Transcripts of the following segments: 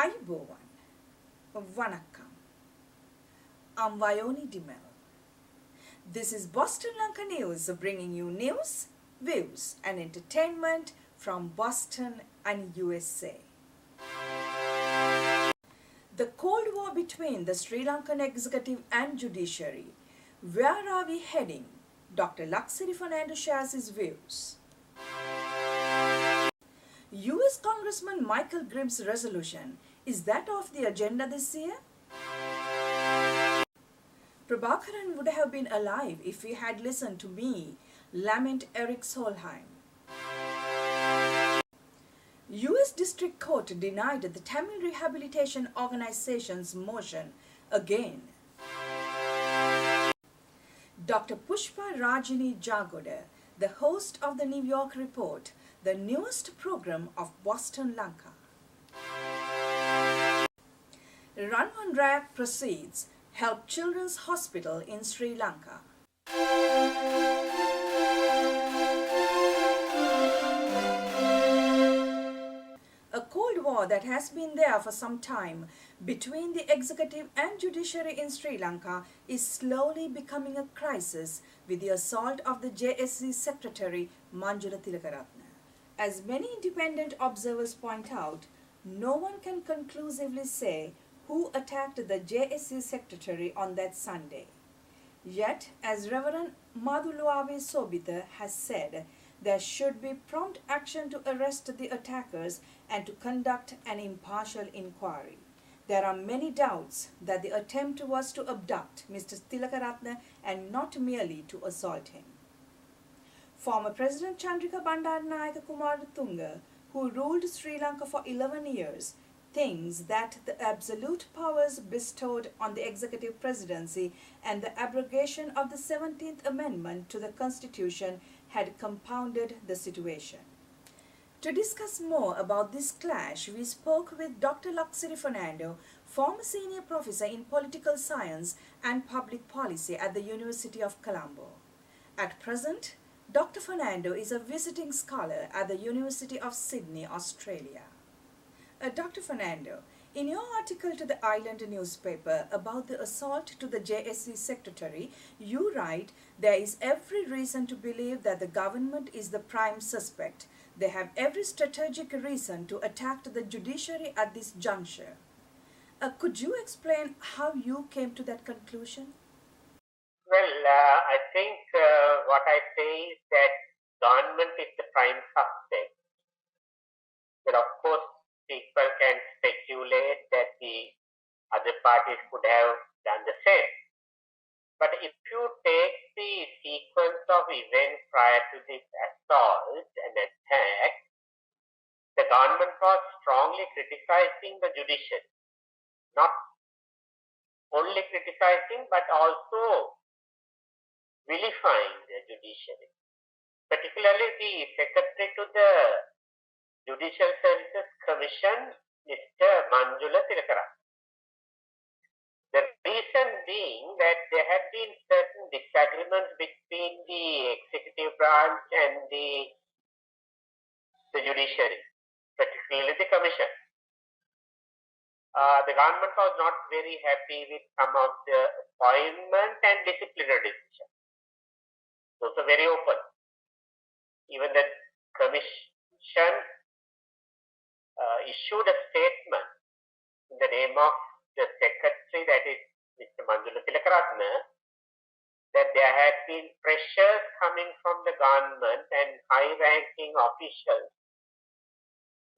Ayubowan, Vanakkam. I'm Vayoni Dimel. This is Boston Lanka News, bringing you news, views and entertainment from Boston and USA. The Cold War between the Sri Lankan executive and judiciary. Where are we heading? Dr. Laksiri Fernando shares his views. US Congressman Michal Grimm's resolution, is that off the agenda this year? Prabakaran would have been alive if he had listened to me, lament Erick Solheim. US District Court denied the Tamil Rehabilitation Organization's motion again. Dr. Pushpa Rajini Jagoda, the host of the New York Report, the newest program of Boston Lanka. Ranwan Rayak proceeds, help Children's Hospital in Sri Lanka. A Cold War that has been there for some time between the executive and judiciary in Sri Lanka is slowly becoming a crisis with the assault of the JSC Secretary Manjula Tilakaratne. As many independent observers point out, no one can conclusively say who attacked the JSC Secretary on that Sunday. Yet, as Reverend Madhuluave Sobita has said, there should be prompt action to arrest the attackers and to conduct an impartial inquiry. There are many doubts that the attempt was to abduct Mr. Tilakaratne and not merely to assault him. Former President Chandrika Bandaranaike Kumaratunga, who ruled Sri Lanka for 11 years, thinks that the absolute powers bestowed on the executive presidency and the abrogation of the 17th Amendment to the Constitution had compounded the situation. To discuss more about this clash, we spoke with Dr. Laksiri Fernando, former senior professor in political science and public policy at the University of Colombo. At present, Dr. Fernando is a visiting scholar at the University of Sydney, Australia. Dr. Fernando, in your article to the Island newspaper about the assault to the JSC secretary, you write, there is every reason to believe that the government is the prime suspect. They have every strategic reason to attack the judiciary at this juncture. Could you explain how you came to that conclusion? Well, I think what I say is that government is the prime suspect. But of course, people can speculate that the other parties could have done the same. But if you take the sequence of events prior to this assault and attack, the government was strongly criticizing the judiciary. Not only criticizing, but also vilifying the judiciary. Particularly the Secretary to the Judicial Services Commission, Mr. Manjula Tilakaratne. The reason being that there have been certain disagreements between the executive branch and the judiciary, particularly the commission. The government was not very happy with some of the appointment and disciplinary decisions. Those are very open. Even the commission issued a statement in the name of the secretary, that is Mr. Manjula Tilakaratne, that there had been pressures coming from the government and high-ranking officials,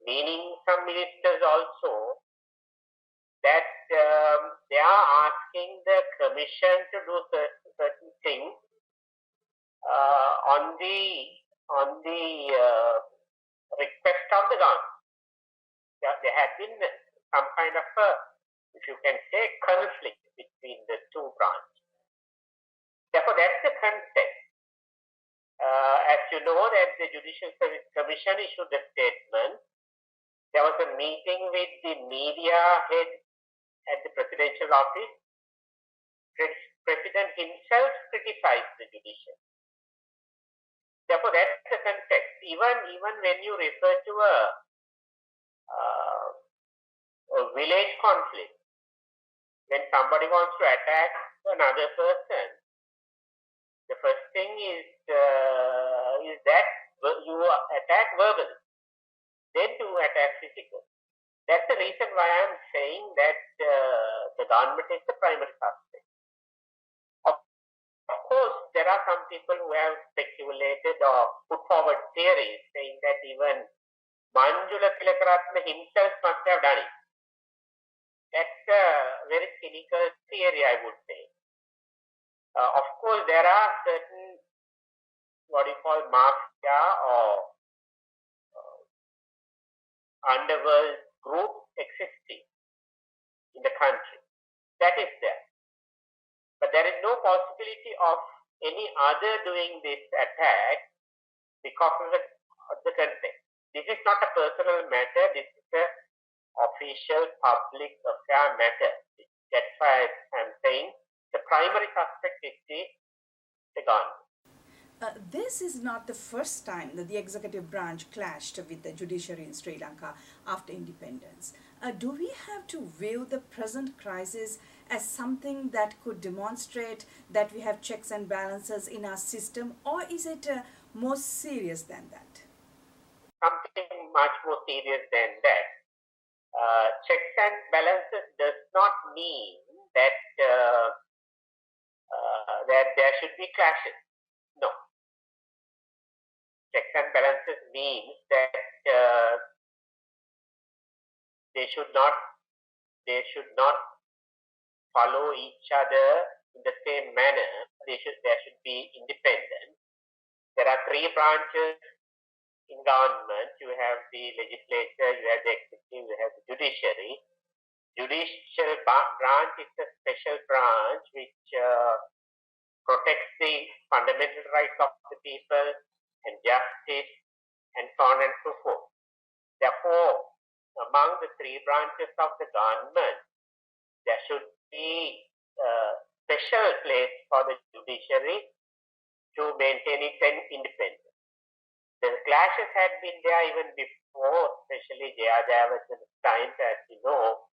meaning some ministers also, that they are asking the commission to do certain things on the request of the government. There had been some kind of a, if you can say, conflict between the two branches. Therefore, that's the context. As you know, that the Judicial Service Commission issued a statement. There was a meeting with the media head at the presidential office. President himself criticized the judiciary. Therefore, that's the context. Even when you refer to a village conflict. When somebody wants to attack another person, the first thing is that you attack verbally, then you attack physically. That's the reason why I'm saying that the government is the primary suspect. Of course, there are some people who have speculated or put forward theories saying that even Manjula Tilakaratne himself must have done it. That's a very cynical theory, I would say. Of course, there are certain what you call mafia or underworld groups existing in the country. That is there. But there is no possibility of any other doing this attack because of the context. This is not a personal matter. This is a official public affair matter. That's why I'm saying the primary suspect is the government. This is not the first time that the executive branch clashed with the judiciary in Sri Lanka after independence. Do we have to view the present crisis as something that could demonstrate that we have checks and balances in our system, or is it more serious than that? Something much more serious than that. Checks and balances does not mean that there should be clashes. No. Checks and balances means that they should not follow each other in the same manner. There should be independence. There are three branches in government. You have the legislature, you have the executive, you have the judiciary. Judicial branch is a special branch which protects the fundamental rights of the people and justice and so on and so forth. Therefore, among the three branches of the government, there should be a special place for the judiciary to maintain its independence. The clashes had been there even before, especially Jayadevachan's time, as you know,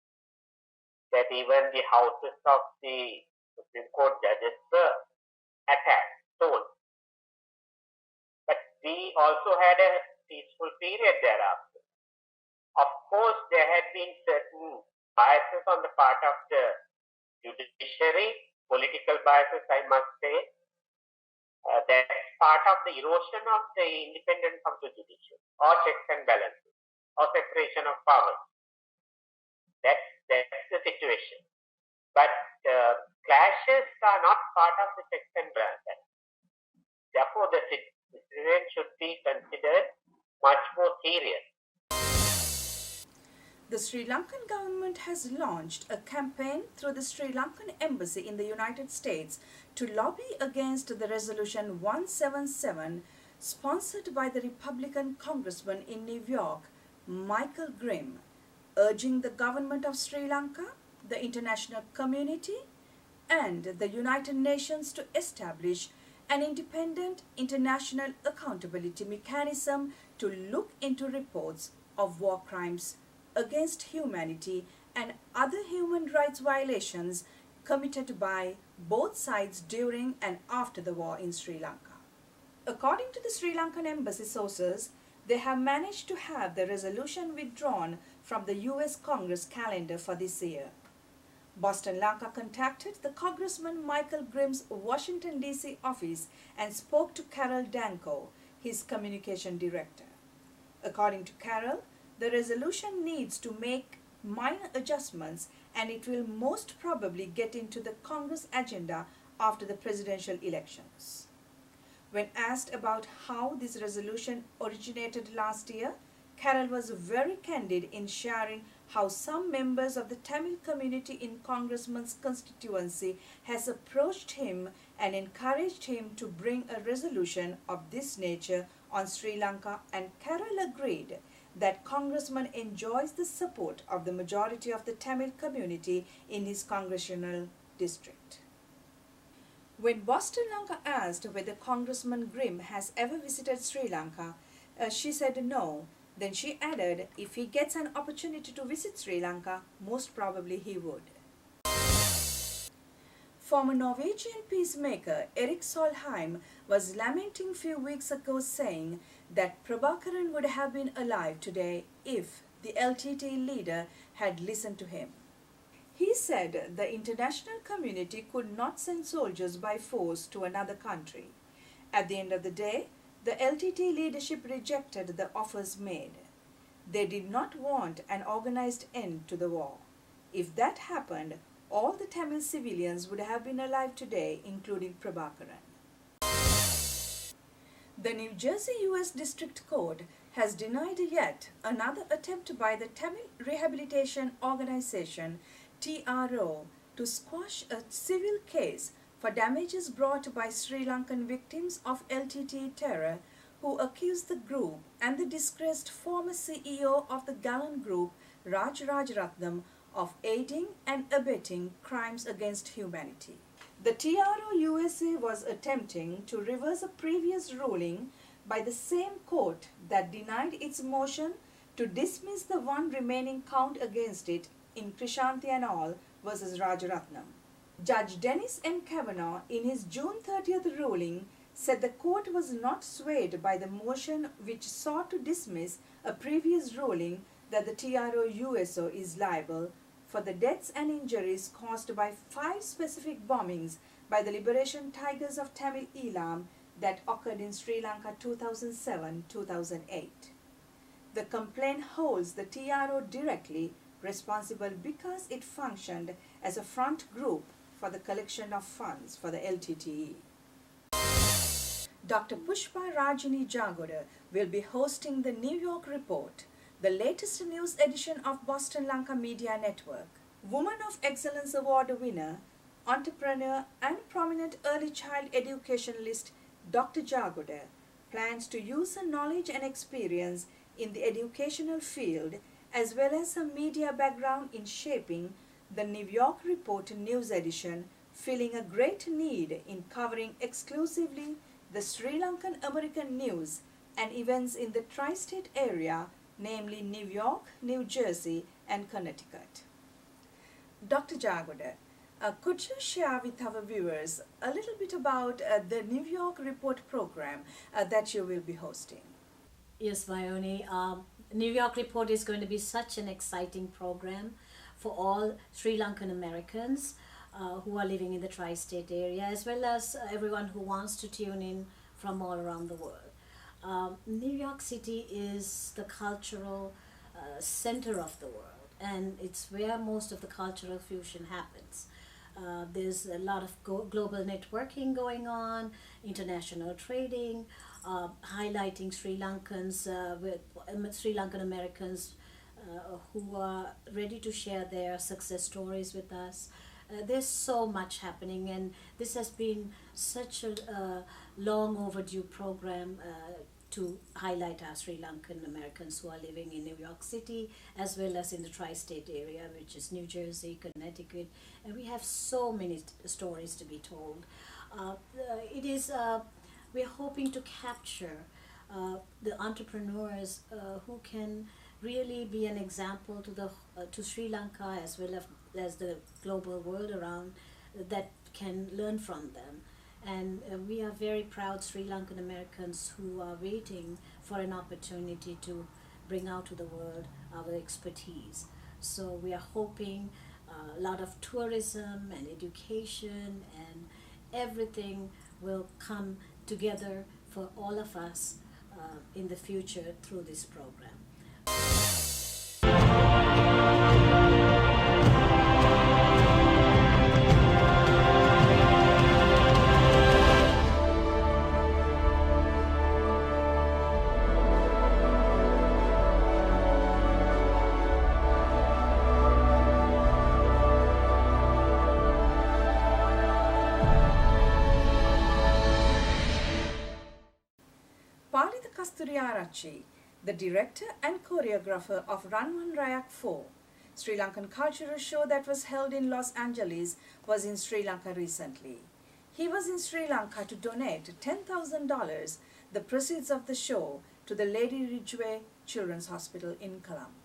that even the houses of the Supreme Court judges were attacked, stolen. But we also had a peaceful period thereafter. Of course, there had been certain biases on the part of the judiciary, political biases, I must say. That's part of the erosion of the independence of the judiciary, or checks and balances, or separation of powers. That's the situation. But clashes are not part of the checks and balances. Therefore, the situation should be considered much more serious. The Sri Lankan government has launched a campaign through the Sri Lankan embassy in the United States to lobby against the resolution 177 sponsored by the Republican congressman in New York, Michal Grimm, urging the government of Sri Lanka, the international community, and the United Nations to establish an independent international accountability mechanism to look into reports of war crimes against humanity and other human rights violations committed by both sides during and after the war in Sri Lanka. According to the Sri Lankan embassy sources, they have managed to have the resolution withdrawn from the US Congress calendar for this year. Boston Lanka contacted the Congressman Michal Grimm's Washington, D.C. office and spoke to Carol Danko, his communication director. According to Carol, the resolution needs to make minor adjustments and it will most probably get into the Congress agenda after the presidential elections. When asked about how this resolution originated last year, Carol was very candid in sharing how some members of the Tamil community in Congressman's constituency has approached him and encouraged him to bring a resolution of this nature on Sri Lanka, and Carol agreed that Congressman enjoys the support of the majority of the Tamil community in his congressional district. When Boston Lanka asked whether Congressman Grimm has ever visited Sri Lanka, she said no, Then she added if he gets an opportunity to visit Sri Lanka, most probably he would. Former Norwegian peacemaker Erick Solheim was lamenting a few weeks ago, saying that Prabakaran would have been alive today if the LTT leader had listened to him. He said the international community could not send soldiers by force to another country. At the end of the day, the LTT leadership rejected the offers made. They did not want an organized end to the war. If that happened, all the Tamil civilians would have been alive today, including Prabakaran. The New Jersey U.S. District Court has denied yet another attempt by the Tamil Rehabilitation Organization, TRO, to squash a civil case for damages brought by Sri Lankan victims of LTT terror, who accused the group and the disgraced former CEO of the Galan Group, Raj Rajaratnam, of aiding and abetting crimes against humanity. The TRO USA was attempting to reverse a previous ruling by the same court that denied its motion to dismiss the one remaining count against it in Krishanti and al. Versus Rajaratnam. Judge Dennis M. Kavanaugh, in his June 30th ruling, said the court was not swayed by the motion which sought to dismiss a previous ruling that the TRO USO is liable for the deaths and injuries caused by 5 specific bombings by the Liberation Tigers of Tamil Eelam that occurred in Sri Lanka 2007-2008. The complaint holds the TRO directly responsible because it functioned as a front group for the collection of funds for the LTTE. Dr. Pushpa Rajini Jagoda will be hosting the New York Report, the latest news edition of Boston Lanka Media Network. Woman of Excellence Award winner, entrepreneur and prominent early child educationalist Dr. Jagoda plans to use her knowledge and experience in the educational field as well as her media background in shaping the New York Report news edition, filling a great need in covering exclusively the Sri Lankan American news and events in the tri-state area, namely New York, New Jersey, and Connecticut. Dr. Jagoda, could you share with our viewers a little bit about the New York Report program that you will be hosting? Yes, Vayoni. New York Report is going to be such an exciting program for all Sri Lankan Americans who are living in the tri-state area, as well as everyone who wants to tune in from all around the world. New York City is the cultural center of the world, and it's where most of the cultural fusion happens. There's a lot of global networking going on, international trading, highlighting Sri Lankans with Sri Lankan Americans who are ready to share their success stories with us. There's so much happening, and this has been such a long overdue program to highlight our Sri Lankan Americans who are living in New York City as well as in the tri-state area, which is New Jersey, Connecticut, and we have so many stories to be told. We're hoping to capture the entrepreneurs who can really be an example to Sri Lanka as well as the global world around that can learn from them. And we are very proud Sri Lankan Americans who are waiting for an opportunity to bring out to the world our expertise. So we are hoping a lot of tourism and education and everything will come together for all of us in the future through this program. The director and choreographer of Ranwan Rayak 4, Sri Lankan cultural show that was held in Los Angeles, was in Sri Lanka recently. He was in Sri Lanka to donate $10,000, the proceeds of the show, to the Lady Ridgeway Children's Hospital in Colombo.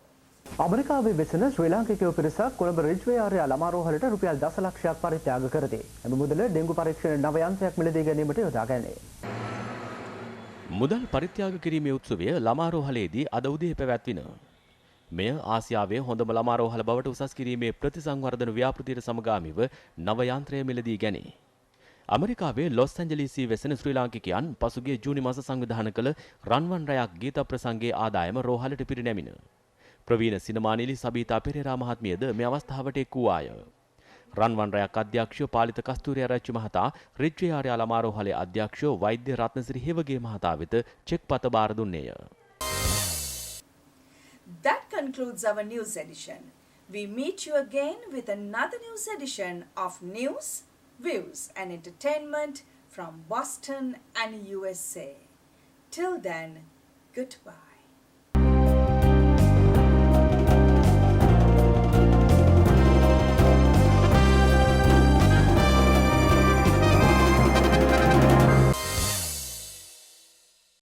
ඇමරිකාවේ වෙසෙන ශ්‍රී ලාංකිකයෝ පිරිසක් Colombo Ridgeway ආර්ය ළමාරෝහලට රුපියල් දසලක්ෂයක් පරිත්‍යාග කරති. එම මුදල dengue පරීක්ෂණ නව යන්ත්‍රයක් මිලදී ගැනීමට යොදා ගැනේ. මුදල් පරිත්‍යාග කිරීමේ උත්සවය ළමාරෝහලේදී අද උදේ පැවැත්වින. මෙය ආසියාවේ හොඳම ළමාරෝහල බවට උසස් කිරීමේ ප්‍රතිසංවර්ධන ව්‍යාපෘතියට සමගාමීව නව යන්ත්‍රය මිලදී ගැනේ. ඇමරිකාවේ ලොස් ඇන්ජලිසී වෙසෙන ශ්‍රී ලාංකිකයන් පසුගිය ජූනි මාස සංවිධානය කළ රන්වන් රයක් ගීත ප්‍රසංගයේ ආදායම රෝහලට පිරිනැමින. ප්‍රවීණ සිනමා නිලි සබීතා පෙරේරා මහත්මියද මේ අවස්ථාවට එක් වූාය. රන්වන් රයක් අධ්‍යක්ෂ පාලිත කස්තූරිය ආරච්චි මහතා රිජ්වේ ආර්ය ළමාරෝහලේ අධ්‍යක්ෂ වෛද්‍ය රත්නසිරි හේවගේ මහතා වෙත චෙක් පත බාර දුන්නේය. That concludes our news edition. We meet you again with another news edition of News, Views and Entertainment from Boston and USA. Till then, goodbye.